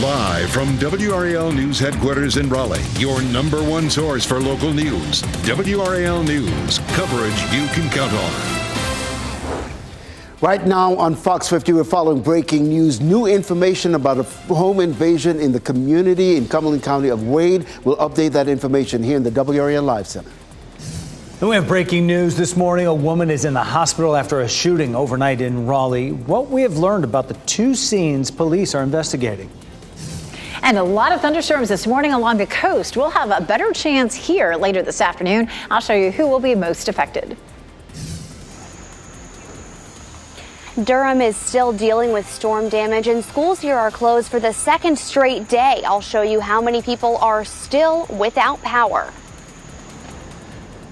Live from WRAL News Headquarters in Raleigh, your number one source for local news. WRAL News, coverage you can count on. Right now on Fox 50, we're following breaking news. New information about a home invasion in the community in Cumberland County of Wade. We'll update that information here in the WRAL Live Center. And we have breaking news this morning. A woman is in the hospital after a shooting overnight in Raleigh. What we have learned about the two scenes police are investigating. And a lot of thunderstorms this morning along the coast. We'll have a better chance here later this afternoon. I'll show you who will be most affected. Durham is still dealing with storm damage, and schools here are closed for the second straight day. I'll show you how many people are still without power.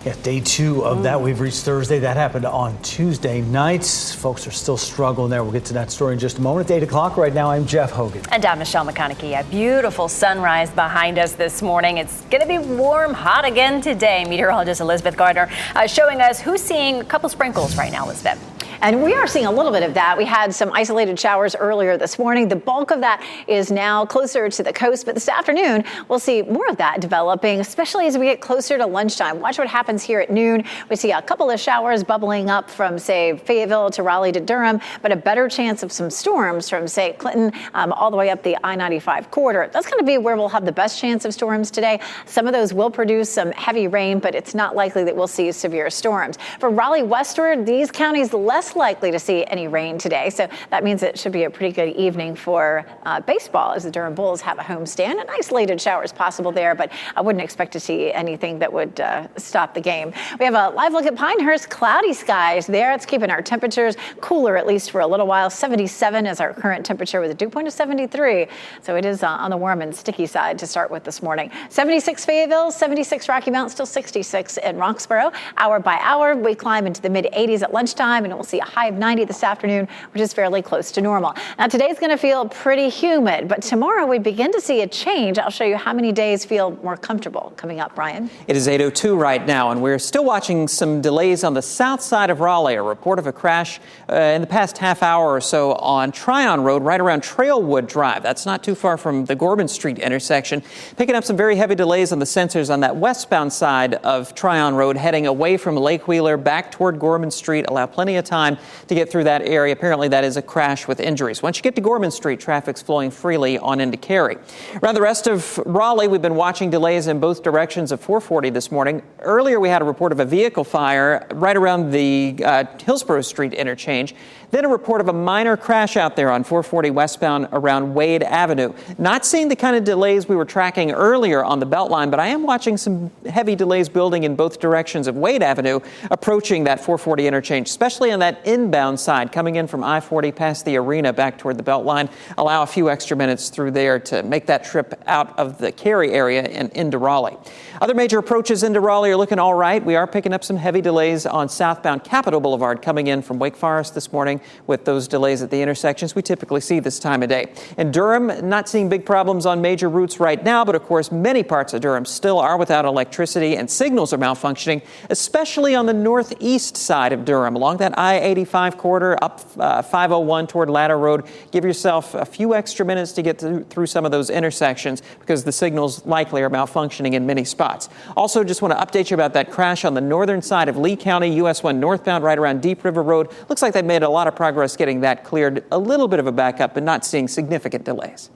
Yeah, day two of that. We've reached Thursday. That happened on Tuesday nights. Folks are still struggling there. We'll get to that story in just a moment. At 8 o'clock right now, I'm Jeff Hogan. And I'm Michelle McConaughey. A beautiful sunrise behind us this morning. It's going to be warm, hot again today. Meteorologist Elizabeth Gardner showing us who's seeing a couple sprinkles right now, Elizabeth. And we are seeing a little bit of that. We had some isolated showers earlier this morning. The bulk of that is now closer to the coast. But this afternoon, we'll see more of that developing, especially as we get closer to lunchtime. Watch what happens here at noon. We see a couple of showers bubbling up from, say, Fayetteville to Raleigh to Durham, but a better chance of some storms from, say, Clinton all the way up the I-95 corridor. That's going to be where we'll have the best chance of storms today. Some of those will produce some heavy rain, but it's not likely that we'll see severe storms. For Raleigh westward, these counties less likely to see any rain today. So that means it should be a pretty good evening for baseball as the Durham Bulls have a homestand. And isolated showers possible there, but I wouldn't expect to see anything that would stop the game. We have a live look at Pinehurst. Cloudy skies there. It's keeping our temperatures cooler, at least for a little while. 77 is our current temperature with a dew point of 73. So it is on the warm and sticky side to start with this morning. 76 Fayetteville, 76 Rocky Mount, still 66 in Roxborough. Hour by hour, we climb into the mid 80s at lunchtime, and we'll see a high of 90 this afternoon, which is fairly close to normal. Now, today's going to feel pretty humid, but tomorrow we begin to see a change. I'll show you how many days feel more comfortable coming up, Brian. It is 8:02 right now, and we're still watching some delays on the south side of Raleigh. A report of a crash in the past half hour or so on Tryon Road, right around Trailwood Drive. That's not too far from the Gorman Street intersection. Picking up some very heavy delays on the sensors on that westbound side of Tryon Road, heading away from Lake Wheeler back toward Gorman Street. Allow plenty of time to get through that area. Apparently that is a crash with injuries. Once you get to Gorman Street, traffic's flowing freely on into Cary. Around the rest of Raleigh, we've been watching delays in both directions of 440 this morning. Earlier we had a report of a vehicle fire right around the Hillsborough Street interchange. Then a report of a minor crash out there on 440 westbound around Wade Avenue. Not seeing the kind of delays we were tracking earlier on the Beltline, but I am watching some heavy delays building in both directions of Wade Avenue, approaching that 440 interchange, especially on that inbound side, coming in from I-40 past the arena back toward the Beltline. Allow a few extra minutes through there to make that trip out of the Cary area and into Raleigh. Other major approaches into Raleigh are looking all right. We are picking up some heavy delays on southbound Capitol Boulevard coming in from Wake Forest this morning with those delays at the intersections we typically see this time of day. In Durham, not seeing big problems on major routes right now, but of course many parts of Durham still are without electricity and signals are malfunctioning, especially on the northeast side of Durham along that I-85 corridor up 501 toward Ladder Road. Give yourself a few extra minutes to get through some of those intersections because the signals likely are malfunctioning in many spots. Also, just want to update you about that crash on the northern side of Lee County, US 1 northbound right around Deep River Road. Looks like they've made a lot of progress getting that cleared. A little bit of a backup, but not seeing significant delays.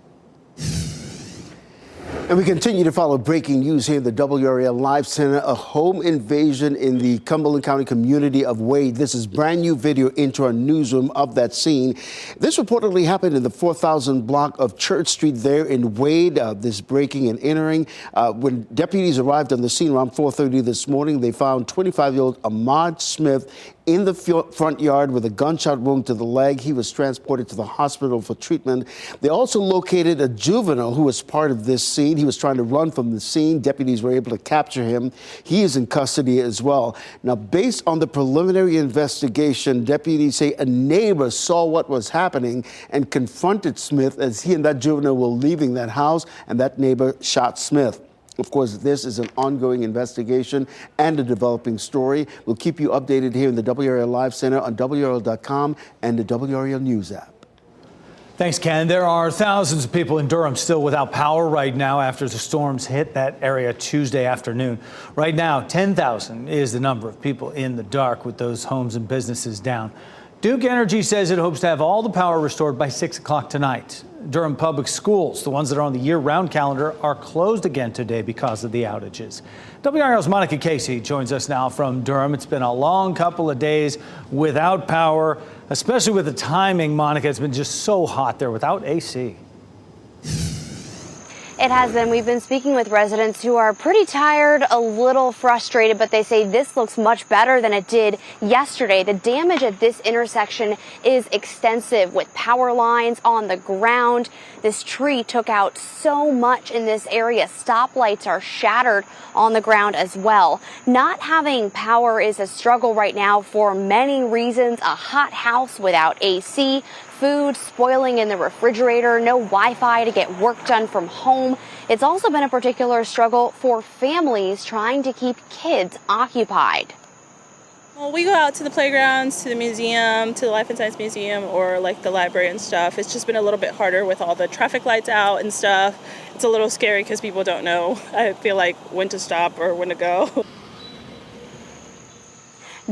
And we continue to follow breaking news here in the WRAL Live Center. A home invasion in the Cumberland County community of Wade. This is brand new video into our newsroom of that scene. This reportedly happened in the 4000 block of Church Street there in Wade. This breaking and entering. When deputies arrived on the scene around 4:30 this morning, they found 25-year-old Ahmad Smith in the front yard with a gunshot wound to the leg. He was transported to the hospital for treatment. They also located a juvenile who was part of this scene. He was trying to run from the scene. Deputies were able to capture him. He is in custody as well. Now, based on the preliminary investigation, deputies say a neighbor saw what was happening and confronted Smith as he and that juvenile were leaving that house, and that neighbor shot Smith. Of course, this is an ongoing investigation and a developing story. We'll keep you updated here in the WRAL Live Center on WRAL.com and the WRAL News app. Thanks, Ken. There are thousands of people in Durham still without power right now after the storms hit that area Tuesday afternoon. Right now, 10,000 is the number of people in the dark with those homes and businesses down. Duke Energy says it hopes to have all the power restored by 6 o'clock tonight. Durham public schools, the ones that are on the year-round calendar, are closed again today because of the outages. WRAL's Monica Casey joins us now from Durham. It's been a long couple of days without power, especially with the timing, Monica. It's been just so hot there without AC. It has been. We've been speaking with residents who are pretty tired, a little frustrated, but they say this looks much better than it did yesterday. The damage at this intersection is extensive with power lines on the ground. This tree took out so much in this area. Stoplights are shattered on the ground as well. Not having power is a struggle right now for many reasons. A hot house without AC, food spoiling in the refrigerator, no Wi-Fi to get work done from home. It's also been a particular struggle for families trying to keep kids occupied. Well, we go out to the playgrounds, to the museum, to the Life and Science Museum, or like the library and stuff. It's just been a little bit harder with all the traffic lights out and stuff. It's a little scary because people don't know, I feel like, when to stop or when to go.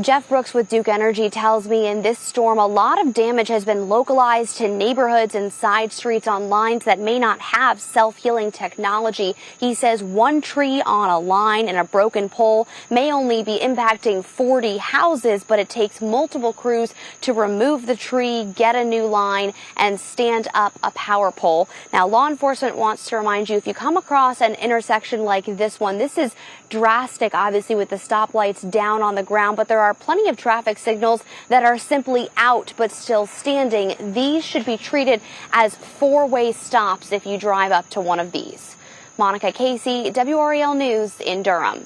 Jeff Brooks with Duke Energy tells me in this storm, a lot of damage has been localized to neighborhoods and side streets on lines that may not have self-healing technology. He says one tree on a line and a broken pole may only be impacting 40 houses, but it takes multiple crews to remove the tree, get a new line, and stand up a power pole. Now, law enforcement wants to remind you, if you come across an intersection like this one, this is drastic, obviously, with the stoplights down on the ground, but there are plenty of traffic signals that are simply out but still standing. These should be treated as four-way stops if you drive up to one of these. Monica Casey, WRAL News in Durham.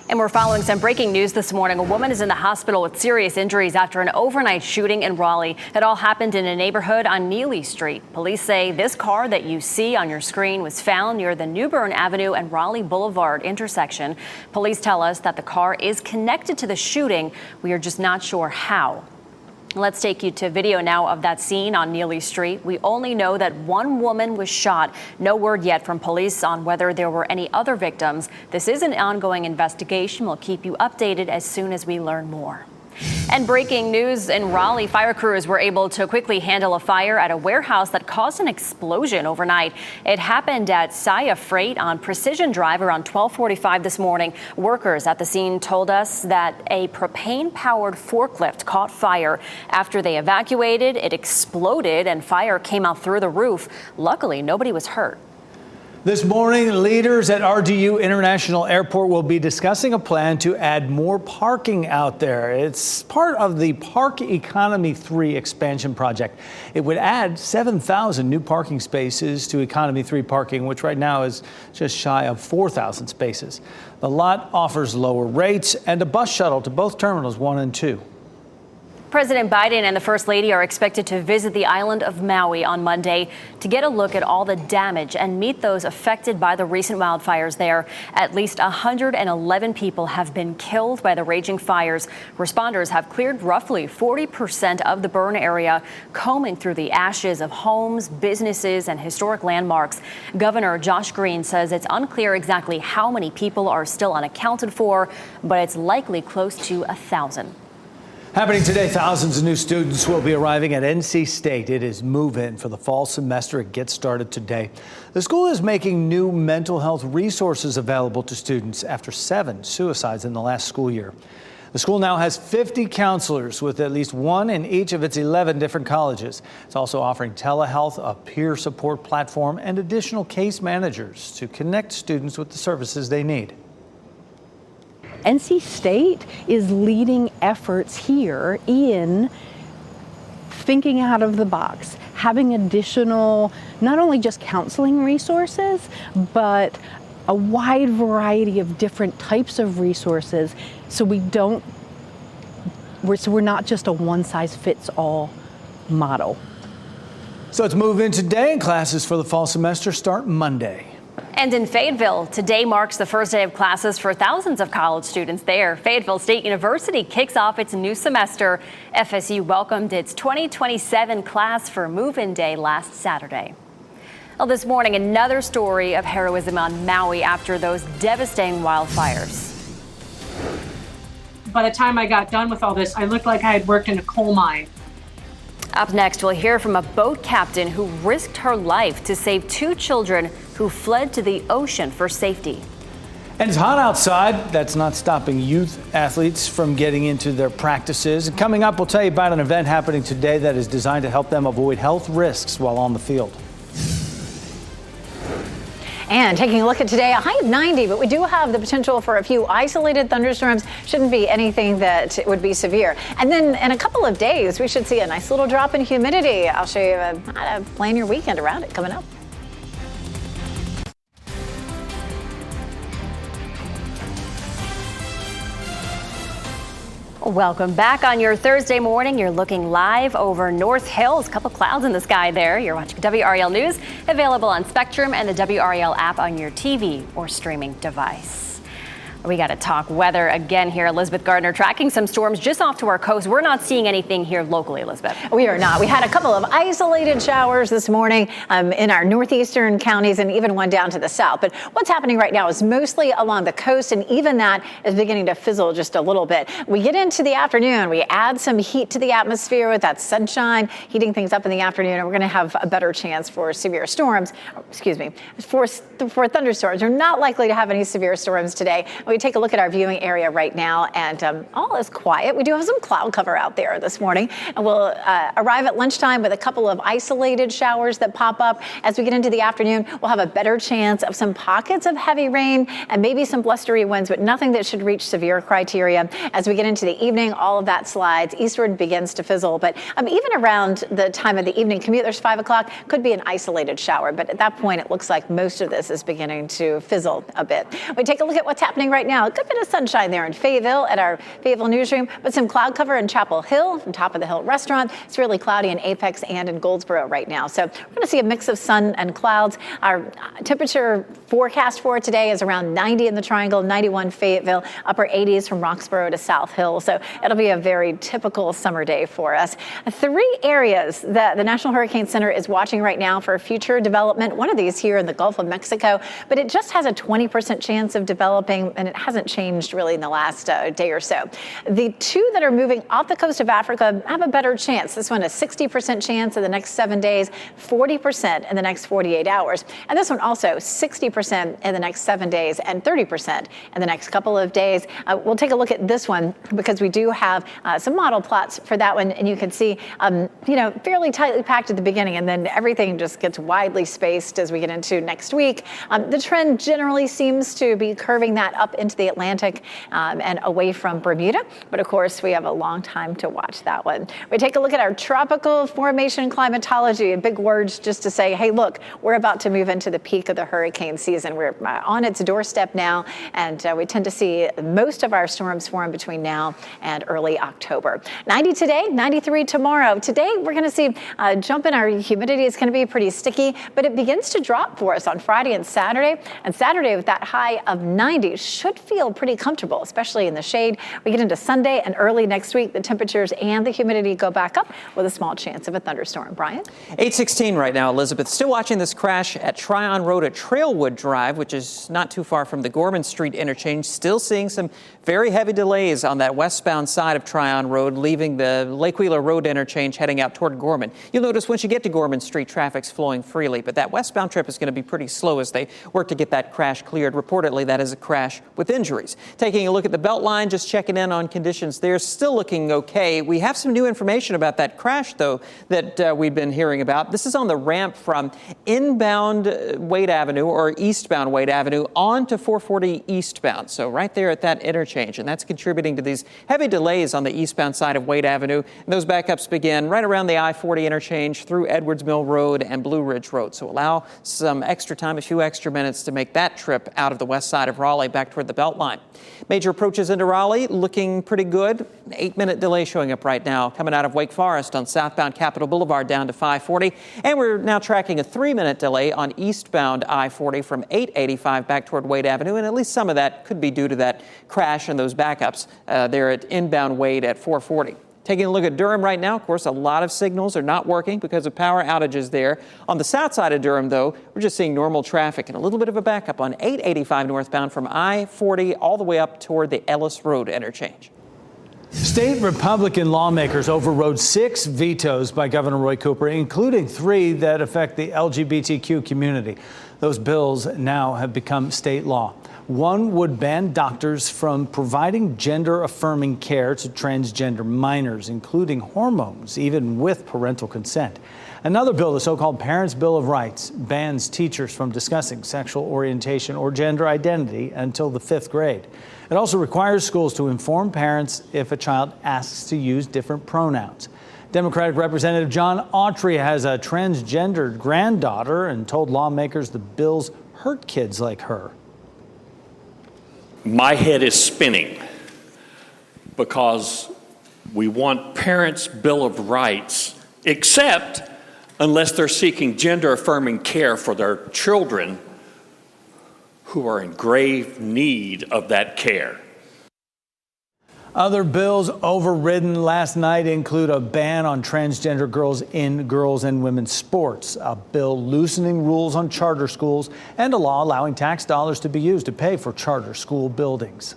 And we're following some breaking news this morning. A woman is in the hospital with serious injuries after an overnight shooting in Raleigh. It all happened in a neighborhood on Neely Street. Police say this car that you see on your screen was found near the New Bern Avenue and Raleigh Boulevard intersection. Police tell us that the car is connected to the shooting. We are just not sure how. Let's take you to video now of that scene on Neely Street. We only know that one woman was shot. No word yet from police on whether there were any other victims. This is an ongoing investigation. We'll keep you updated as soon as we learn more. And breaking news in Raleigh, fire crews were able to quickly handle a fire at a warehouse that caused an explosion overnight. It happened at Saya Freight on Precision Drive around 12:45 this morning. Workers at the scene told us that a propane-powered forklift caught fire. After they evacuated, it exploded and fire came out through the roof. Luckily, nobody was hurt. This morning, leaders at RDU International Airport will be discussing a plan to add more parking out there. It's part of the Park Economy 3 expansion project. It would add 7,000 new parking spaces to Economy 3 parking, which right now is just shy of 4,000 spaces. The lot offers lower rates and a bus shuttle to both terminals 1 and 2. President Biden and the First Lady are expected to visit the island of Maui on Monday to get a look at all the damage and meet those affected by the recent wildfires there. At least 111 people have been killed by the raging fires. Responders have cleared roughly 40% of the burn area, combing through the ashes of homes, businesses, and historic landmarks. Governor Josh Green says it's unclear exactly how many people are still unaccounted for, but it's likely close to 1,000. Happening today, thousands of new students will be arriving at NC State. It is move-in for the fall semester. It gets started today. The school is making new mental health resources available to students after 7 suicides in the last school year. The school now has 50 counselors with at least one in each of its 11 different colleges. It's also offering telehealth, a peer support platform, and additional case managers to connect students with the services they need. NC State is leading efforts here in thinking out of the box, having additional, not only just counseling resources, but a wide variety of different types of resources, so we're not just a one-size-fits-all model. So it's move in today, and classes for the fall semester start Monday. And in Fayetteville, today marks the first day of classes for thousands of college students there. Fayetteville State University kicks off its new semester. FSU welcomed its 2027 class for move-in day last Saturday. Well, this morning, another story of heroism on Maui after those devastating wildfires. By the time I got done with all this, I looked like I had worked in a coal mine. Up next, we'll hear from a boat captain who risked her life to save 2 children who fled to the ocean for safety. And it's hot outside. That's not stopping youth athletes from getting into their practices. And coming up, we'll tell you about an event happening today that is designed to help them avoid health risks while on the field. And taking a look at today, a high of 90, but we do have the potential for a few isolated thunderstorms. Shouldn't be anything that would be severe. And then in a couple of days, we should see a nice little drop in humidity. I'll show you how to plan your weekend around it coming up. Welcome back on your Thursday morning. You're looking live over North Hills. A couple clouds in the sky there. You're watching WRAL News, available on Spectrum and the WRAL app on your TV or streaming device. We got to talk weather again here. Elizabeth Gardner tracking some storms just off to our coast. We're not seeing anything here locally, Elizabeth. We are not. We had a couple of isolated showers this morning in our northeastern counties and even one down to the south. But what's happening right now is mostly along the coast, and even that is beginning to fizzle just a little bit. We get into the afternoon, we add some heat to the atmosphere with that sunshine, heating things up in the afternoon, and we're going to have a better chance for severe storms. For thunderstorms. We're not likely to have any severe storms today. We take a look at our viewing area right now, and all is quiet. We do have some cloud cover out there this morning, and we'll arrive at lunchtime with a couple of isolated showers that pop up. As we get into the afternoon, we'll have a better chance of some pockets of heavy rain and maybe some blustery winds, but nothing that should reach severe criteria. As we get into the evening, all of that slides eastward, begins to fizzle. But even around the time of the evening commute, there's 5 o'clock, could be an isolated shower. But at that point, it looks like most of this is beginning to fizzle a bit. We take a look at what's happening right now. A good bit of sunshine there in Fayetteville at our Fayetteville newsroom, but some cloud cover in Chapel Hill from Top of the Hill restaurant. It's really cloudy in Apex and in Goldsboro right now. So we're going to see a mix of sun and clouds. Our temperature forecast for today is around 90 in the Triangle, 91 Fayetteville, upper 80s from Roxborough to South Hill. So it'll be a very typical summer day for us. 3 areas that the National Hurricane Center is watching right now for future development. One of these here in the Gulf of Mexico, but it just has a 20% chance of developing, and it hasn't changed really in the last day or so. The 2 that are moving off the coast of Africa have a better chance. This one a 60% chance in the next 7 days, 40% in the next 48 hours. And this one also 60% in the next 7 days and 30% in the next couple of days. We'll take a look at this one because we do have some model plots for that one. And you can see, fairly tightly packed at the beginning, and then everything just gets widely spaced as we get into next week. The trend generally seems to be curving that up into the Atlantic and away from Bermuda. But of course, we have a long time to watch that one. We take a look at our tropical formation climatology, big words just to say, hey, look, we're about to move into the peak of the hurricane season. We're on its doorstep now, and we tend to see most of our storms form between now and early October. 90 today, 93 tomorrow. Today, we're going to see a jump in our humidity. It's going to be pretty sticky, but it begins to drop for us on Friday and Saturday. And Saturday, with that high of 90, should feel pretty comfortable, especially in the shade. We get into Sunday and early next week, the temperatures and the humidity go back up with a small chance of a thunderstorm. Brian? 8:16 right now, Elizabeth. Still watching this crash at Tryon Road at Trailwood Drive, which is not too far from the Gorman Street interchange. Still seeing some very heavy delays on that westbound side of Tryon Road, leaving the Lake Wheeler Road interchange heading out toward Gorman. You'll notice once you get to Gorman Street, traffic's flowing freely, but that westbound trip is going to be pretty slow as they work to get that crash cleared. Reportedly, that is a crash with injuries. Taking a look at the Beltline, just checking in on conditions there, still looking okay. We have some new information about that crash, though, that we've been hearing about. This is on the ramp from inbound Wade Avenue or eastbound Wade Avenue on to 440 eastbound. So right there at that interchange, and that's contributing to these heavy delays on the eastbound side of Wade Avenue. And those backups begin right around the I-40 interchange through Edwards Mill Road and Blue Ridge Road. So allow some extra time, a few extra minutes to make that trip out of the west side of Raleigh back toward over the Beltline. Major approaches into Raleigh looking pretty good. An 8-minute delay showing up right now coming out of Wake Forest on southbound Capitol Boulevard down to 540. And we're now tracking a 3-minute delay on eastbound I-40 from 885 back toward Wade Avenue. And at least some of that could be due to that crash and those backups there at inbound Wade at 440. Taking a look at Durham right now, of course, a lot of signals are not working because of power outages there. On the south side of Durham, though, we're just seeing normal traffic and a little bit of a backup on 885 northbound from I-40 all the way up toward the Ellis Road interchange. State Republican lawmakers overrode 6 vetoes by Governor Roy Cooper, including 3 that affect the LGBTQ community. Those bills now have become state law. One would ban doctors from providing gender-affirming care to transgender minors, including hormones, even with parental consent. Another bill, the so-called Parents' Bill of Rights, bans teachers from discussing sexual orientation or gender identity until the 5th grade. It also requires schools to inform parents if a child asks to use different pronouns. Democratic Representative John Autry has a transgendered granddaughter and told lawmakers the bills hurt kids like her. My head is spinning because we want Parents' Bill of Rights, except unless they're seeking gender-affirming care for their children who are in grave need of that care. Other bills overridden last night include a ban on transgender girls in girls and women's sports, a bill loosening rules on charter schools, and a law allowing tax dollars to be used to pay for charter school buildings.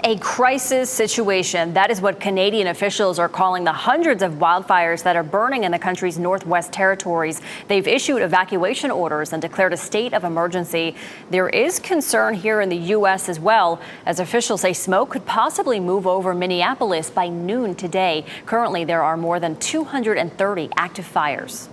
A crisis situation. That is what Canadian officials are calling the hundreds of wildfires that are burning in the country's Northwest Territories. They've issued evacuation orders and declared a state of emergency. There is concern here in the U.S. as well, as officials say smoke could possibly move over Minneapolis by noon today. Currently, there are more than 230 active fires.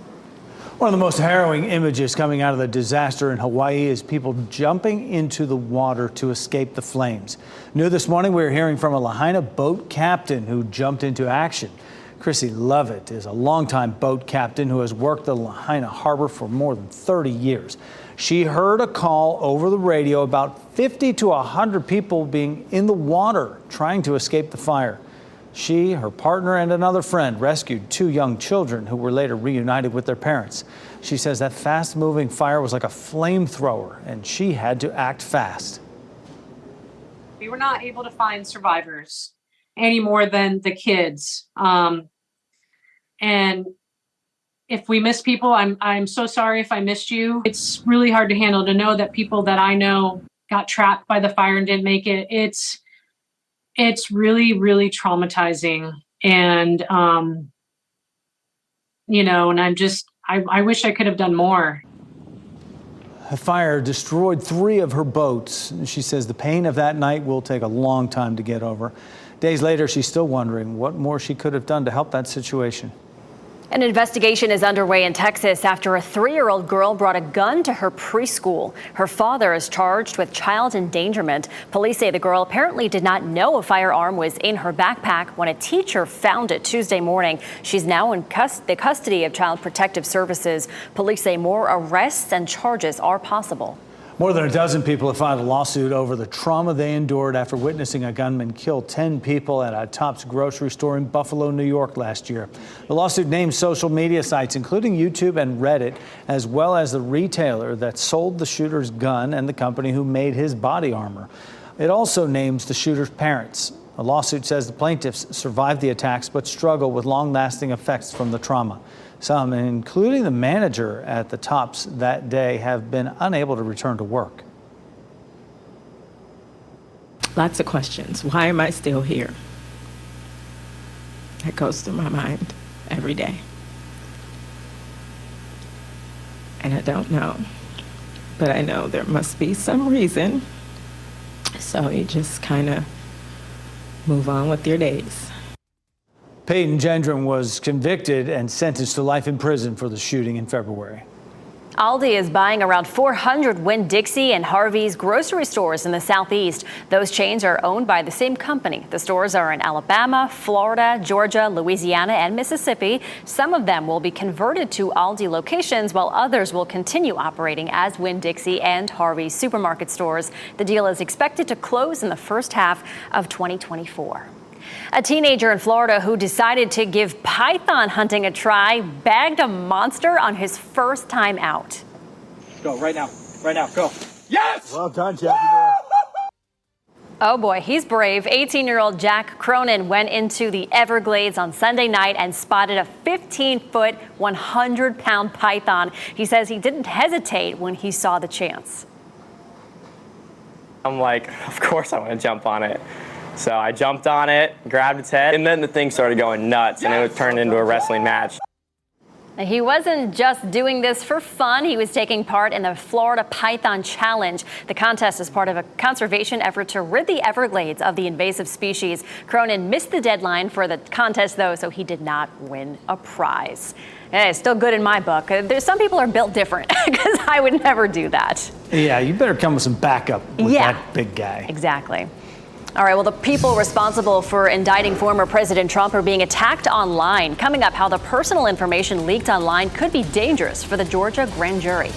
One of the most harrowing images coming out of the disaster in Hawaii is people jumping into the water to escape the flames. New this morning, we were hearing from a Lahaina boat captain who jumped into action. Chrissy Lovett is a longtime boat captain who has worked the Lahaina harbor for more than 30 years. She heard a call over the radio about 50 to 100 people being in the water trying to escape the fire. She, her partner, and another friend rescued 2 young children who were later reunited with their parents. She says that fast-moving fire was like a flamethrower, and she had to act fast. We were not able to find survivors any more than the kids. And if we miss people, I'm so sorry if I missed you. It's really hard to handle to know that people that I know got trapped by the fire and didn't make it. It's really, really traumatizing. And, and I wish I could have done more. The fire destroyed 3 of her boats. She says the pain of that night will take a long time to get over. Days later, she's still wondering what more she could have done to help that situation. An investigation is underway in Texas after a 3-year-old girl brought a gun to her preschool. Her father is charged with child endangerment. Police say the girl apparently did not know a firearm was in her backpack when a teacher found it Tuesday morning. She's now in the custody of Child Protective Services. Police say more arrests and charges are possible. More than a dozen people have filed a lawsuit over the trauma they endured after witnessing a gunman kill 10 people at a Tops grocery store in Buffalo, New York last year. The lawsuit names social media sites, including YouTube and Reddit, as well as the retailer that sold the shooter's gun and the company who made his body armor. It also names the shooter's parents. The lawsuit says the plaintiffs survived the attacks but struggle with long-lasting effects from the trauma. Some, including the manager at the Tops that day, have been unable to return to work. Lots of questions. Why am I still here? That goes through my mind every day. And I don't know. But I know there must be some reason. So you just kind of move on with your days. Peyton Gendron was convicted and sentenced to life in prison for the shooting in February. Aldi is buying around 400 Winn-Dixie and Harvey's grocery stores in the Southeast. Those chains are owned by the same company. The stores are in Alabama, Florida, Georgia, Louisiana, and Mississippi. Some of them will be converted to Aldi locations, while others will continue operating as Winn-Dixie and Harvey's supermarket stores. The deal is expected to close in the first half of 2024. A teenager in Florida who decided to give python hunting a try bagged a monster on his first time out. Go right now, go. Yes! Well done, Jackie. Oh boy, he's brave. 18-year-old Jack Cronin went into the Everglades on Sunday night and spotted a 15-foot, 100-pound python. He says he didn't hesitate when he saw the chance. I'm like, of course I want to jump on it. So I jumped on it, grabbed its head, and then the thing started going nuts, and it turned into a wrestling match. He wasn't just doing this for fun. He was taking part in the Florida Python Challenge. The contest is part of a conservation effort to rid the Everglades of the invasive species. Cronin missed the deadline for the contest, though, so he did not win a prize. It's still good in my book. There's some people are built different because I would never do that. Yeah, you better come with some backup with that big guy. Exactly. All right, well, the people responsible for indicting former President Trump are being attacked online. Coming up, how the personal information leaked online could be dangerous for the Georgia grand jury.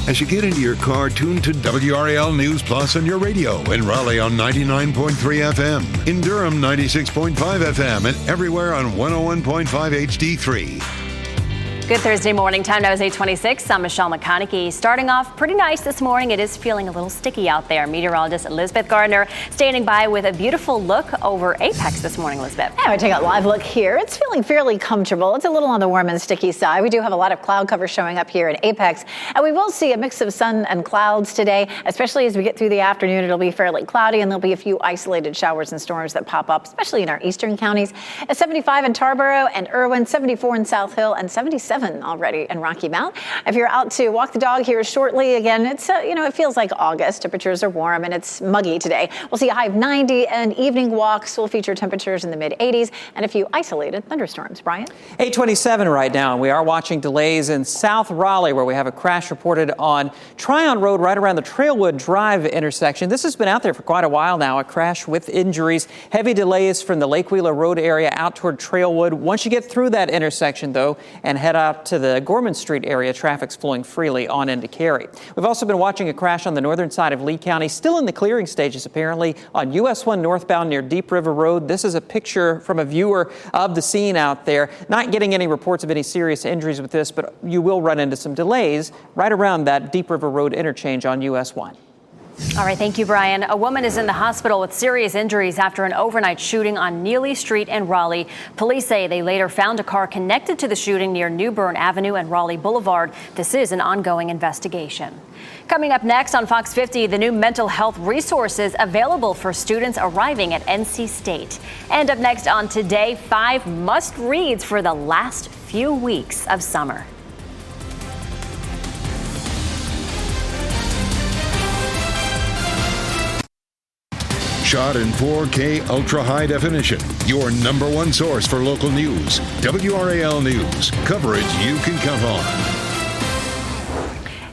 As you get into your car, tune to WRAL News Plus on your radio. In Raleigh on 99.3 FM. In Durham, 96.5 FM. And everywhere on 101.5 HD3. Good Thursday morning. Time now is 8:26. I'm Michelle McConaughey. Starting off pretty nice this morning. It is feeling a little sticky out there. Meteorologist Elizabeth Gardner standing by with a beautiful look over Apex this morning, Elizabeth. Yeah, we take a live look here. It's feeling fairly comfortable. It's a little on the warm and sticky side. We do have a lot of cloud cover showing up here in Apex, and we will see a mix of sun and clouds today, especially as we get through the afternoon. It'll be fairly cloudy, and there'll be a few isolated showers and storms that pop up, especially in our eastern counties. At 75 in Tarboro and Irwin, 74 in South Hill, and 77 already in Rocky Mount. If you're out to walk the dog here shortly, again, it's it feels like August. Temperatures are warm and it's muggy today. We'll see a high of 90, and evening walks will feature temperatures in the mid 80s and a few isolated thunderstorms. Brian? 8:27 right now, and we are watching delays in South Raleigh, where we have a crash reported on Tryon Road right around the Trailwood Drive intersection. This has been out there for quite a while now, a crash with injuries. Heavy delays from the Lake Wheeler Road area out toward Trailwood. Once you get through that intersection, though, and head out to the Gorman Street area, traffic's flowing freely on into Cary. We've also been watching a crash on the northern side of Lee County, still in the clearing stages apparently, on US 1 northbound near Deep River Road. This is a picture from a viewer of the scene out there. Not getting any reports of any serious injuries with this, but you will run into some delays right around that Deep River Road interchange on US 1. All right, thank you, Brian. A woman is in the hospital with serious injuries after an overnight shooting on Neely Street in Raleigh. Police say they later found a car connected to the shooting near New Bern Avenue and Raleigh Boulevard. This is an ongoing investigation. Coming up next on Fox 50, the new mental health resources available for students arriving at NC State. And up next on Today, 5 must-reads for the last few weeks of summer. Shot in 4K ultra high definition. Your number one source for local news. WRAL News. Coverage you can count on.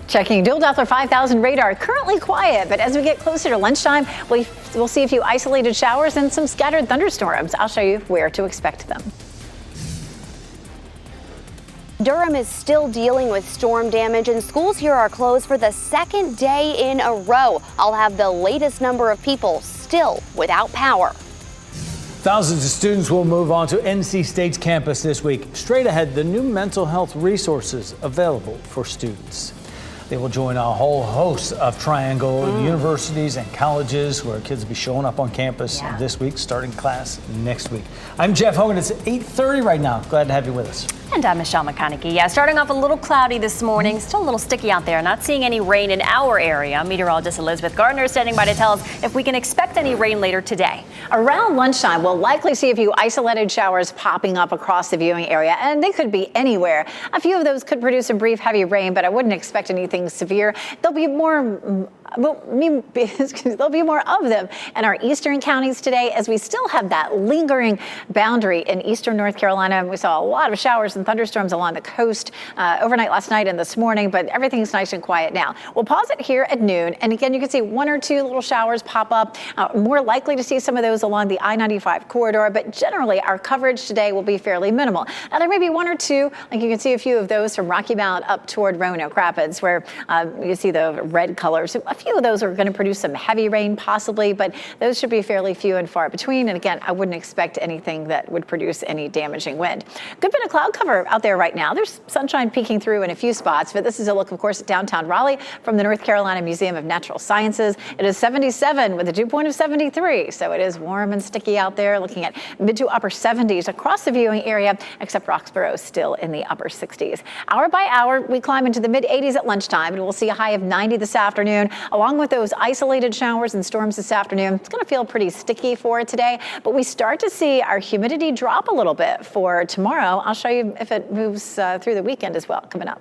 Checking dual Doppler 5000 radar. Currently quiet, but as we get closer to lunchtime, we'll see a few isolated showers and some scattered thunderstorms. I'll show you where to expect them. Durham is still dealing with storm damage, and schools here are closed for the second day in a row. I'll have the latest number of people still without power. Thousands of students will move on to NC State's campus this week. Straight ahead, the new mental health resources available for students. They will join a whole host of Triangle universities and colleges where kids will be showing up on campus this week, starting class next week. I'm Jeff Hogan. It's 8:30 right now. Glad to have you with us. And I'm Michelle McConaughey. Yeah, starting off a little cloudy this morning. Still a little sticky out there. Not seeing any rain in our area. Meteorologist Elizabeth Gardner is standing by to tell us if we can expect any rain later today. Around lunchtime, we'll likely see a few isolated showers popping up across the viewing area, and they could be anywhere. A few of those could produce a brief heavy rain, but I wouldn't expect anything severe. They'll be more there'll be more of them in our eastern counties today, as we still have that lingering boundary in eastern North Carolina. We saw a lot of showers and thunderstorms along the coast overnight last night and this morning, but everything's nice and quiet now. We'll pause it here at noon. And again, you can see one or two little showers pop up. More likely to see some of those along the I-95 corridor, but generally our coverage today will be fairly minimal. Now, there may be one or two, like you can see a few of those from Rocky Mount up toward Roanoke Rapids, where you see the red colors. A few of those are going to produce some heavy rain possibly, but those should be fairly few and far between. And again, I wouldn't expect anything that would produce any damaging wind. Good bit of cloud cover out there right now. There's sunshine peeking through in a few spots, but this is a look, of course, at downtown Raleigh from the North Carolina Museum of Natural Sciences. It is 77 with a dew point of 73, so it is warm and sticky out there, looking at mid to upper 70s across the viewing area, except Roxborough still in the upper 60s. Hour by hour, we climb into the mid 80s at lunchtime, and we'll see a high of 90 this afternoon. Along with those isolated showers and storms this afternoon, it's going to feel pretty sticky for today, but we start to see our humidity drop a little bit for tomorrow. I'll show you if it moves through the weekend as well coming up.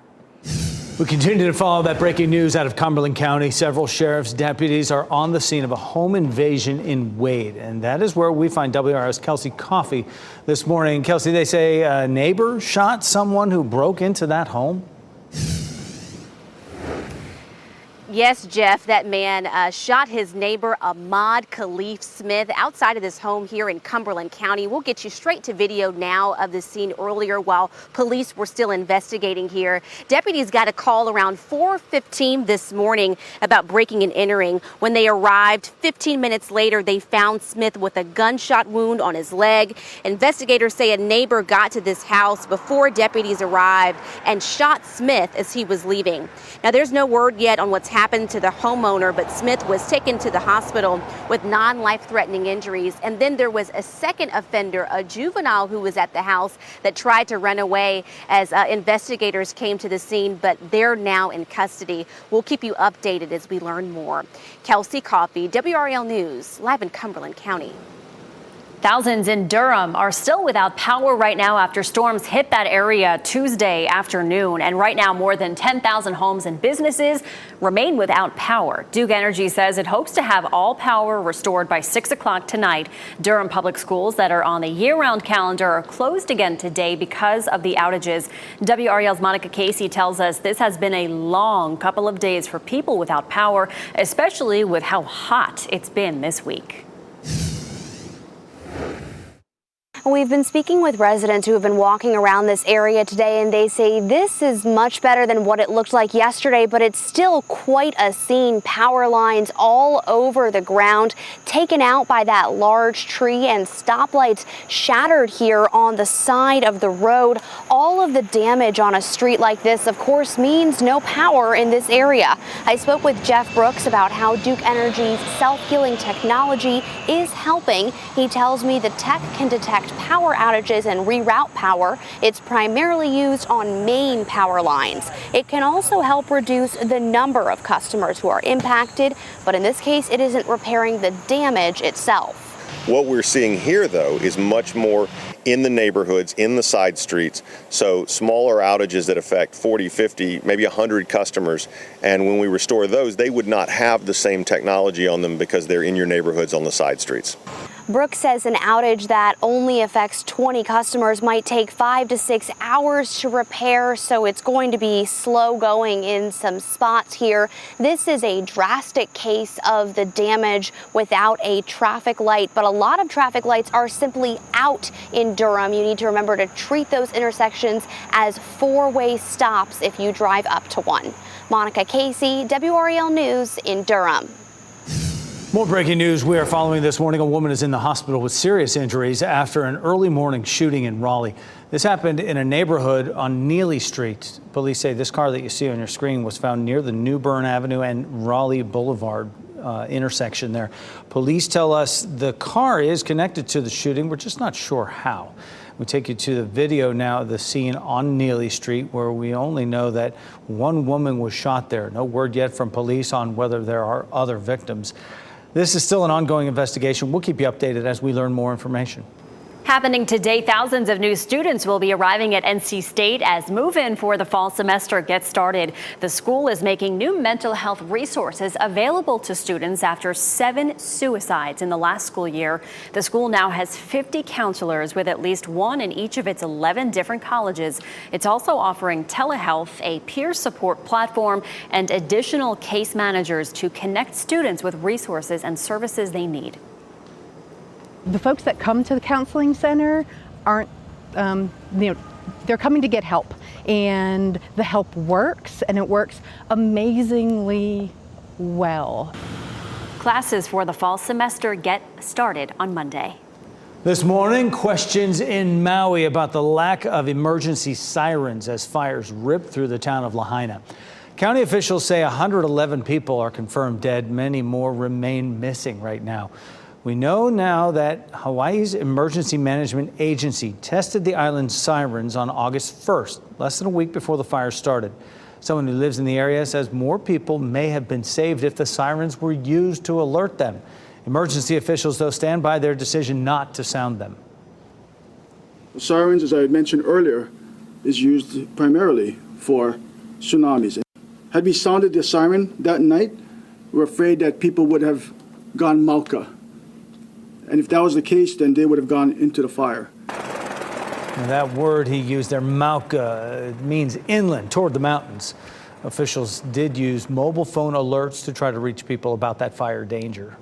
We continue to follow that breaking news out of Cumberland County. Several sheriff's deputies are on the scene of a home invasion in Wade, and that is where we find WRAL's Kelsey Coffey this morning. Kelsey, they say a neighbor shot someone who broke into that home. Yes, Jeff, that man shot his neighbor, Ahmad Khalif Smith, outside of this home here in Cumberland County. We'll get you straight to video now of the scene earlier while police were still investigating here. Deputies got a call around 4:15 this morning about breaking and entering. When they arrived 15 minutes later, they found Smith with a gunshot wound on his leg. Investigators say a neighbor got to this house before deputies arrived and shot Smith as he was leaving. Now, there's no word yet on what's happened to the homeowner, but Smith was taken to the hospital with non-life-threatening injuries. And then there was a second offender, a juvenile who was at the house that tried to run away as investigators came to the scene, but they're now in custody. We'll keep you updated as we learn more. Kelsey Coffey, WRAL News, live in Cumberland County. Thousands in Durham are still without power right now after storms hit that area Tuesday afternoon. And right now, more than 10,000 homes and businesses remain without power. Duke Energy says it hopes to have all power restored by 6 o'clock tonight. Durham public schools that are on the year-round calendar are closed again today because of the outages. WRAL's Monica Casey tells us this has been a long couple of days for people without power, especially with how hot it's been this week. We've been speaking with residents who have been walking around this area today, and they say this is much better than what it looked like yesterday, but it's still quite a scene. Power lines all over the ground, taken out by that large tree, and stoplights shattered here on the side of the road. All of the damage on a street like this, of course, means no power in this area. I spoke with Jeff Brooks about how Duke Energy's self-healing technology is helping. He tells me the tech can detect power outages and reroute power. It's primarily used on main power lines. It can also help reduce the number of customers who are impacted, but in this case, it isn't repairing the damage itself. What we're seeing here, though, is much more in the neighborhoods, in the side streets, so smaller outages that affect 40, 50, maybe 100 customers. And when we restore those, they would not have the same technology on them because they're in your neighborhoods on the side streets. Brooks says an outage that only affects 20 customers might take 5 to 6 hours to repair, so it's going to be slow going in some spots here. This is a drastic case of the damage without a traffic light, but a lot of traffic lights are simply out in Durham. You need to remember to treat those intersections as four-way stops if you drive up to one. Monica Casey, WRAL News in Durham. More breaking news we are following this morning. A woman is in the hospital with serious injuries after an early morning shooting in Raleigh. This happened in a neighborhood on Neely Street. Police say this car that you see on your screen was found near the New Bern Avenue and Raleigh Boulevard intersection there. Police tell us the car is connected to the shooting. We're just not sure how. We take you to the video now of the scene on Neely Street, where we only know that one woman was shot there. No word yet from police on whether there are other victims. This is still an ongoing investigation. We'll keep you updated as we learn more information. Happening today, thousands of new students will be arriving at NC State as move-in for the fall semester gets started. The school is making new mental health resources available to students after 7 suicides in the last school year. The school now has 50 counselors with at least one in each of its 11 different colleges. It's also offering telehealth, a peer support platform, and additional case managers to connect students with resources and services they need. The folks that come to the counseling center aren't, they're coming to get help, and the help works, and it works amazingly well. Classes for the fall semester get started on Monday. This morning, questions in Maui about the lack of emergency sirens as fires rip through the town of Lahaina. County officials say 111 people are confirmed dead. Many more remain missing right now. We know now that Hawaii's Emergency Management Agency tested the island's sirens on August 1st, less than a week before the fire started. Someone who lives in the area says more people may have been saved if the sirens were used to alert them. Emergency officials, though, stand by their decision not to sound them. The sirens, as I mentioned earlier, is used primarily for tsunamis. Had we sounded the siren that night, we're afraid that people would have gone mauka. And if that was the case, then they would have gone into the fire. And that word he used there, mauka, means inland, toward the mountains. Officials did use mobile phone alerts to try to reach people about that fire danger.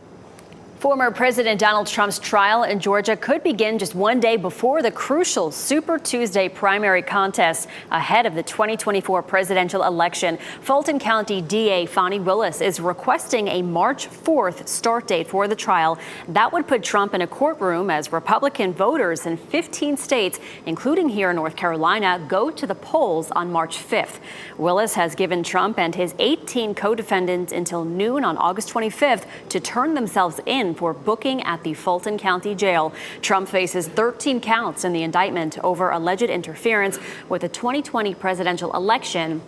Former President Donald Trump's trial in Georgia could begin just one day before the crucial Super Tuesday primary contest ahead of the 2024 presidential election. Fulton County DA Fani Willis is requesting a March 4th start date for the trial. That would put Trump in a courtroom as Republican voters in 15 states, including here in North Carolina, go to the polls on March 5th. Willis has given Trump and his 18 co-defendants until noon on August 25th to turn themselves in for booking at the Fulton County Jail. Trump faces 13 counts in the indictment over alleged interference with the 2020 presidential election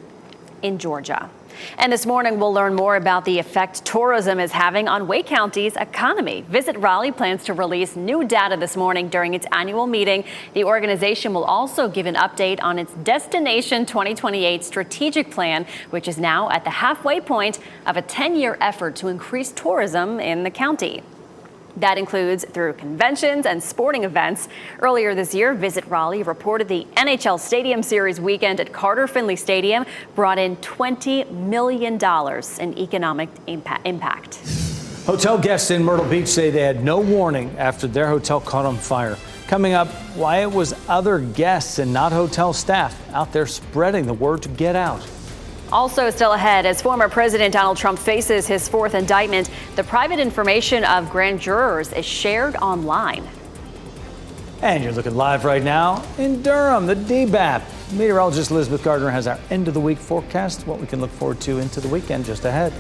in Georgia. And this morning, we'll learn more about the effect tourism is having on Wake County's economy. Visit Raleigh plans to release new data this morning during its annual meeting. The organization will also give an update on its Destination 2028 strategic plan, which is now at the halfway point of a 10-year effort to increase tourism in the county. That includes through conventions and sporting events. Earlier this year, Visit Raleigh reported the NHL Stadium Series weekend at Carter Finley Stadium brought in $20 million in economic impact. Hotel guests in Myrtle Beach say they had no warning after their hotel caught on fire. Coming up, why it was other guests and not hotel staff out there spreading the word to get out. Also still ahead, as former President Donald Trump faces his 4th indictment, the private information of grand jurors is shared online. And you're looking live right now in Durham, the DBAP. Meteorologist Elizabeth Gardner has our end of the week forecast, what we can look forward to into the weekend just ahead.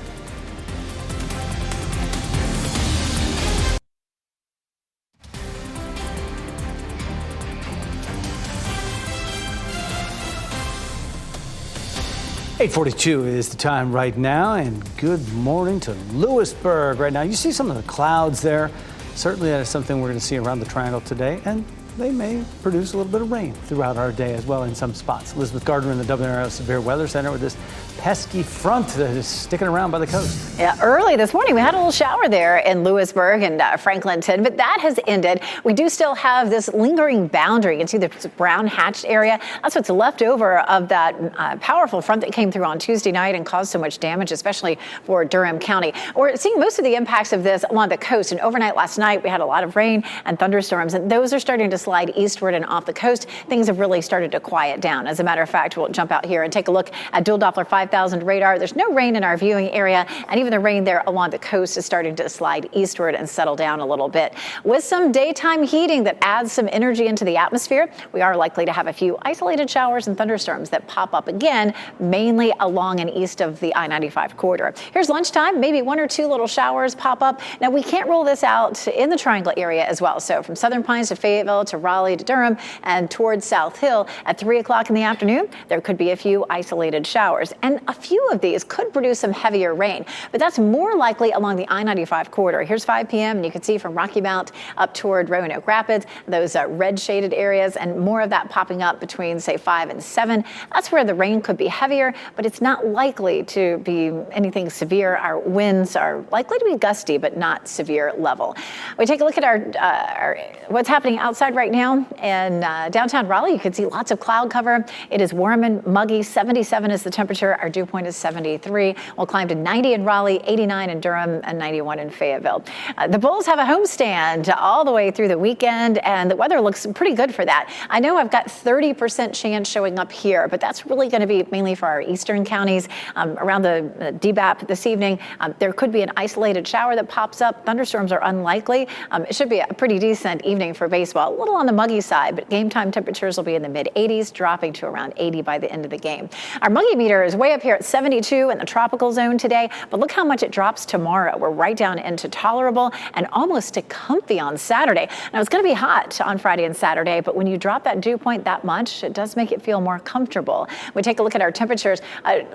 .42 is the time right now, and good morning to Lewisburg right now. You see some of the clouds there. Certainly that is something we're going to see around the triangle today, and they may produce a little bit of rain throughout our day as well in some spots. Elizabeth Gardner in the WRAL Severe Weather Center with this pesky front that is sticking around by the coast. Yeah, early this morning we had a little shower there in Lewisburg and Franklinton, but that has ended. We do still have this lingering boundary. You can see the brown hatched area. That's what's left over of that powerful front that came through on Tuesday night and caused so much damage, especially for Durham County. We're seeing most of the impacts of this along the coast, and overnight last night we had a lot of rain and thunderstorms, and those are starting to slide eastward and off the coast. Things have really started to quiet down. As a matter of fact, we'll jump out here and take a look at dual Doppler 5000 radar. There's no rain in our viewing area, and even the rain there along the coast is starting to slide eastward and settle down a little bit. With some daytime heating that adds some energy into the atmosphere, we are likely to have a few isolated showers and thunderstorms that pop up again, mainly along and east of the I-95 corridor. Here's lunchtime, maybe 1 or 2 little showers pop up. Now, we can't rule this out in the Triangle area as well. So from Southern Pines to Fayetteville to Raleigh to Durham and towards South Hill. At 3 o'clock in the afternoon, there could be a few isolated showers, and a few of these could produce some heavier rain, but that's more likely along the I-95 corridor. Here's 5 p.m. and you can see from Rocky Mount up toward Roanoke Rapids, those red shaded areas, and more of that popping up between, say, 5 and 7. That's where the rain could be heavier, but it's not likely to be anything severe. Our winds are likely to be gusty, but not severe level. We take a look at our what's happening outside right now in downtown Raleigh. You can see lots of cloud cover. It is warm and muggy. 77 is the temperature. Our dew point is 73. We'll climb to 90 in Raleigh, 89 in Durham, and 91 in Fayetteville. The Bulls have a homestand all the way through the weekend, and the weather looks pretty good for that. I know I've got 30% chance showing up here, but that's really going to be mainly for our eastern counties. Around the DBAP this evening, there could be an isolated shower that pops up. Thunderstorms are unlikely. It should be a pretty decent evening for baseball. A little on the muggy side, but game time temperatures will be in the mid-80s, dropping to around 80 by the end of the game. Our muggy meter is way up here at 72 in the tropical zone today, but look how much it drops tomorrow. We're right down into tolerable and almost to comfy on Saturday. Now, it's going to be hot on Friday and Saturday, but when you drop that dew point that much, it does make it feel more comfortable. We take a look at our temperatures.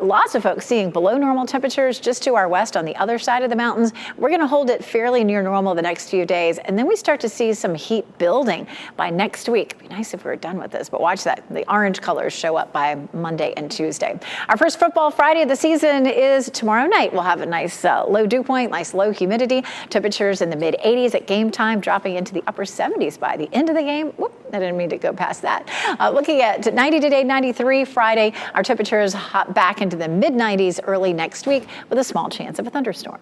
Lots of folks seeing below normal temperatures just to our west on the other side of the mountains. We're going to hold it fairly near normal the next few days, and then we start to see some heat building by next week. It'd be nice if we were done with this, but watch that. The orange colors show up by Monday and Tuesday. Our first football Friday of the season is tomorrow night. We'll have a nice low dew point, nice low humidity. Temperatures in the mid-80s at game time, dropping into the upper 70s by the end of the game. Whoop, I didn't mean to go past that. Looking at 90 today, 93 Friday. Our temperatures hot back into the mid-90s early next week with a small chance of a thunderstorm.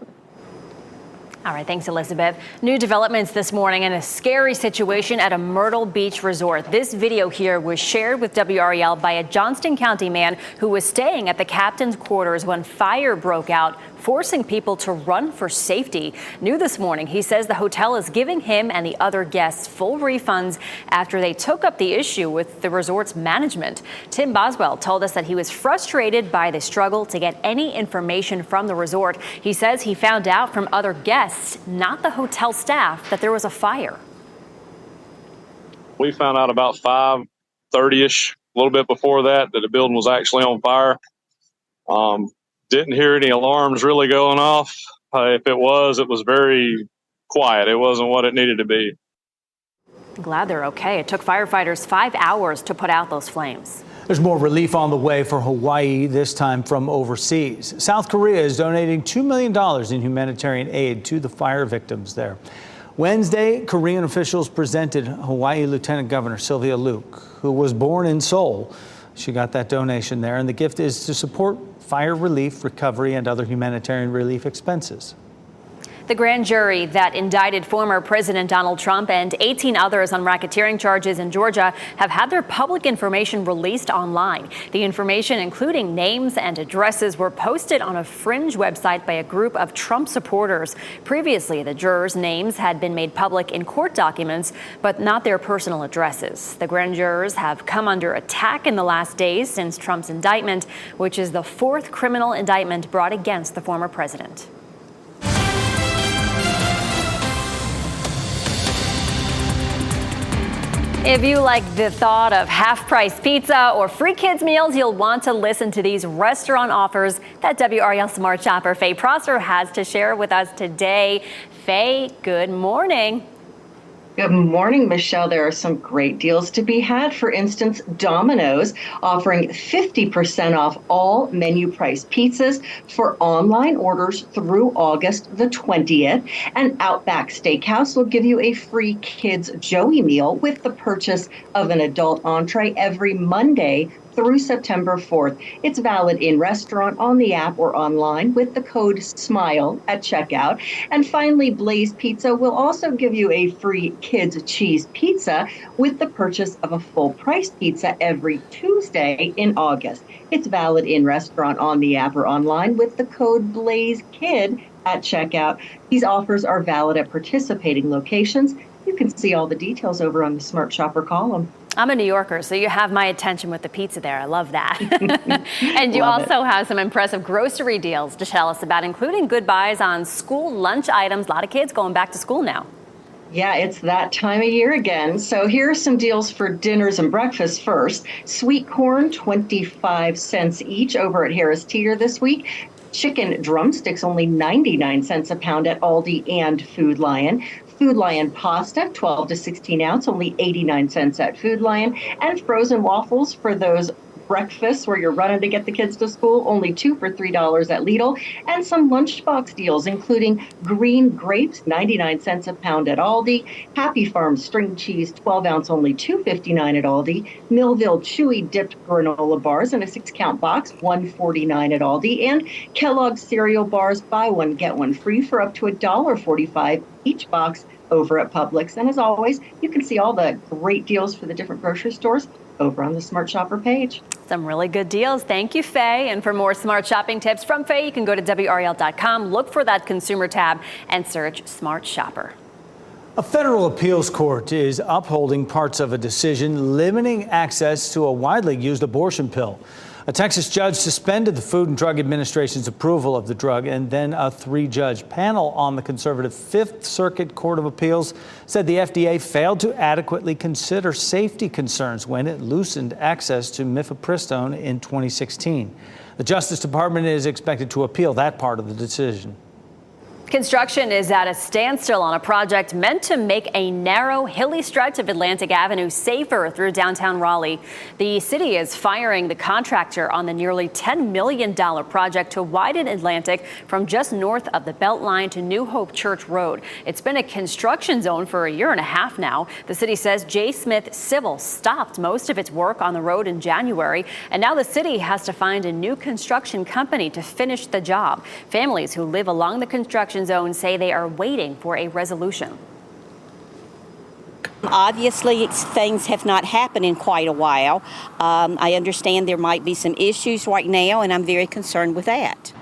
All right, thanks, Elizabeth. New developments this morning and a scary situation at a Myrtle Beach resort. This video here was shared with WRAL by a Johnston County man who was staying at the captain's quarters when fire broke out, forcing people to run for safety. New this morning, he says the hotel is giving him and the other guests full refunds after they took up the issue with the resort's management. Tim Boswell told us that he was frustrated by the struggle to get any information from the resort. He says he found out from other guests, not the hotel staff, that there was a fire. We found out about 5:30ish, a little bit before that the building was actually on fire. Didn't hear any alarms really going off. If it was very quiet. It wasn't what it needed to be. Glad they're okay. It took firefighters 5 hours to put out those flames. There's more relief on the way for Hawaii, this time from overseas. South Korea is donating $2 million in humanitarian aid to the fire victims there. Wednesday, Korean officials presented Hawaii Lieutenant Governor Sylvia Luke, who was born in Seoul. She got that donation there, and the gift is to support fire relief, recovery, and other humanitarian relief expenses. The grand jury that indicted former President Donald Trump and 18 others on racketeering charges in Georgia have had their public information released online. The information, including names and addresses, were posted on a fringe website by a group of Trump supporters. Previously, the jurors' names had been made public in court documents, but not their personal addresses. The grand jurors have come under attack in the last days since Trump's indictment, which is the fourth criminal indictment brought against the former president. If you like the thought of half-price pizza or free kids meals, you'll want to listen to these restaurant offers that WRAL Smart Shopper Faye Prosser has to share with us today. Faye, good morning. Good morning, Michelle. There are some great deals to be had. For instance, Domino's offering 50% off all menu price pizzas for online orders through August the 20th. And Outback Steakhouse will give you a free Kids Joey meal with the purchase of an adult entree every Monday through September 4th. It's valid in restaurant, on the app, or online with the code SMILE at checkout. And finally, Blaze Pizza will also give you a free kids cheese pizza with the purchase of a full price pizza every Tuesday in August. It's valid in restaurant, on the app, or online with the code BLAZEKID at checkout. These offers are valid at participating locations. You can see all the details over on the Smart Shopper column. I'm a New Yorker, so you have my attention with the pizza there. I love that. And you also have some impressive grocery deals to tell us about, including good buys on school lunch items. A lot of kids going back to school now. Yeah, it's that time of year again. So here are some deals for dinners and breakfast first. Sweet corn, 25 cents each over at Harris Teeter this week. Chicken drumsticks, only 99 cents a pound at Aldi and Food Lion. Food Lion pasta, 12 to 16 ounce, only 89 cents at Food Lion. And frozen waffles for those breakfasts where you're running to get the kids to school, only 2 for $3 at Lidl. And some lunchbox deals, including green grapes, 99 cents a pound at Aldi. Happy Farm string cheese, 12 ounce, only $2.59 at Aldi. Millville chewy dipped granola bars in a 6-count box, $1.49 at Aldi. And Kellogg's cereal bars, buy one, get one free for up to $1.45 each box over at Publix. And as always, you can see all the great deals for the different grocery stores over on the Smart Shopper page. Some really good deals. Thank you, Faye. And for more smart shopping tips from Faye, you can go to WRAL.com, look for that consumer tab, and search Smart Shopper. A federal appeals court is upholding parts of a decision limiting access to a widely used abortion pill. A Texas judge suspended the Food and Drug Administration's approval of the drug, and then a 3-judge panel on the conservative Fifth Circuit Court of Appeals said the FDA failed to adequately consider safety concerns when it loosened access to mifepristone in 2016. The Justice Department is expected to appeal that part of the decision. Construction is at a standstill on a project meant to make a narrow, hilly stretch of Atlantic Avenue safer through downtown Raleigh. The city is firing the contractor on the nearly $10 million project to widen Atlantic from just north of the Beltline to New Hope Church Road. It's been a construction zone for a year and a half now. The city says J. Smith Civil stopped most of its work on the road in January, and now the city has to find a new construction company to finish the job. Families who live along the construction zone say they are waiting for a resolution. Obviously, things have not happened in quite a while. I understand there might be some issues right now, and I'm very concerned with that.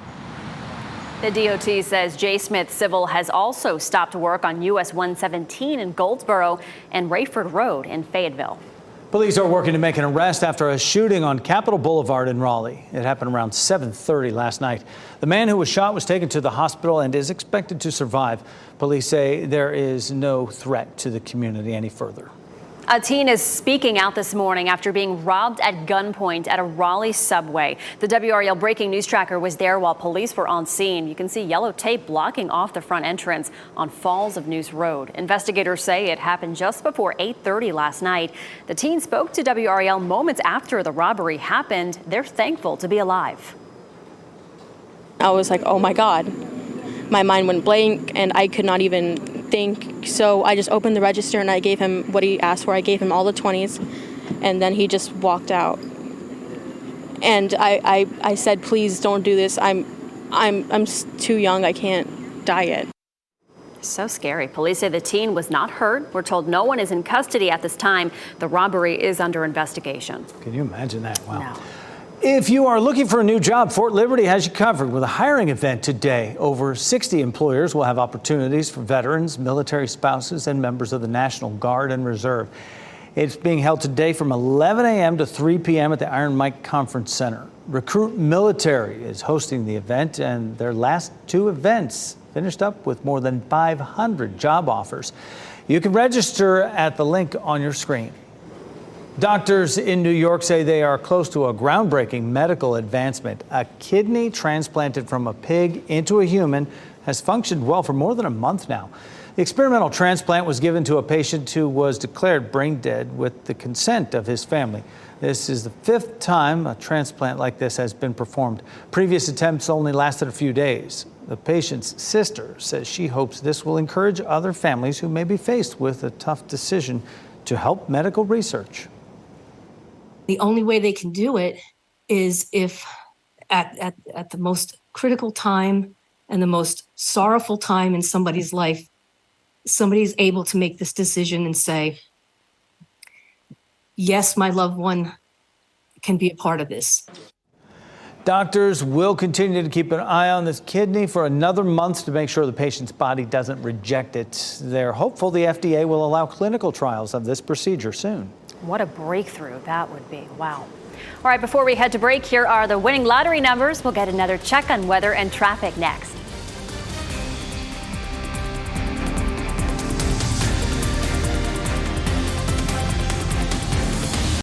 The DOT says J. Smith Civil has also stopped work on US 117 in Goldsboro and Rayford Road in Fayetteville. Police are working to make an arrest after a shooting on Capitol Boulevard in Raleigh. It happened around 7:30 last night. The man who was shot was taken to the hospital and is expected to survive. Police say there is no threat to the community any further. A teen is speaking out this morning after being robbed at gunpoint at a Raleigh subway. The WRAL breaking news tracker was there while police were on scene. You can see yellow tape blocking off the front entrance on Falls of News Road. Investigators say it happened just before 8:30 last night. The teen spoke to WRAL moments after the robbery happened. They're thankful to be alive. I was like, oh my God. My mind went blank and I could not even think. So I just opened the register and I gave him what he asked for. I gave him all the 20s and then he just walked out. And I said, please don't do this. I'm too young. I can't die yet. So scary. Police say the teen was not hurt. We're told no one is in custody at this time. The robbery is under investigation. Can you imagine that? Wow. No. If you are looking for a new job, Fort Liberty has you covered with a hiring event today. Over 60 employers will have opportunities for veterans, military spouses, and members of the National Guard and Reserve. It's being held today from 11 a.m. to 3 p.m. at the Iron Mike Conference Center. Recruit Military is hosting the event, and their last 2 events finished up with more than 500 job offers. You can register at the link on your screen. Doctors in New York say they are close to a groundbreaking medical advancement. A kidney transplanted from a pig into a human has functioned well for more than a month now. The experimental transplant was given to a patient who was declared brain dead with the consent of his family. This is the 5th time a transplant like this has been performed. Previous attempts only lasted a few days. The patient's sister says she hopes this will encourage other families who may be faced with a tough decision to help medical research. The only way they can do it is if at the most critical time and the most sorrowful time in somebody's life, somebody is able to make this decision and say, yes, my loved one can be a part of this. Doctors will continue to keep an eye on this kidney for another month to make sure the patient's body doesn't reject it. They're hopeful the FDA will allow clinical trials of this procedure soon. What a breakthrough that would be. Wow. All right, before we head to break, here are the winning lottery numbers. We'll get another check on weather and traffic next.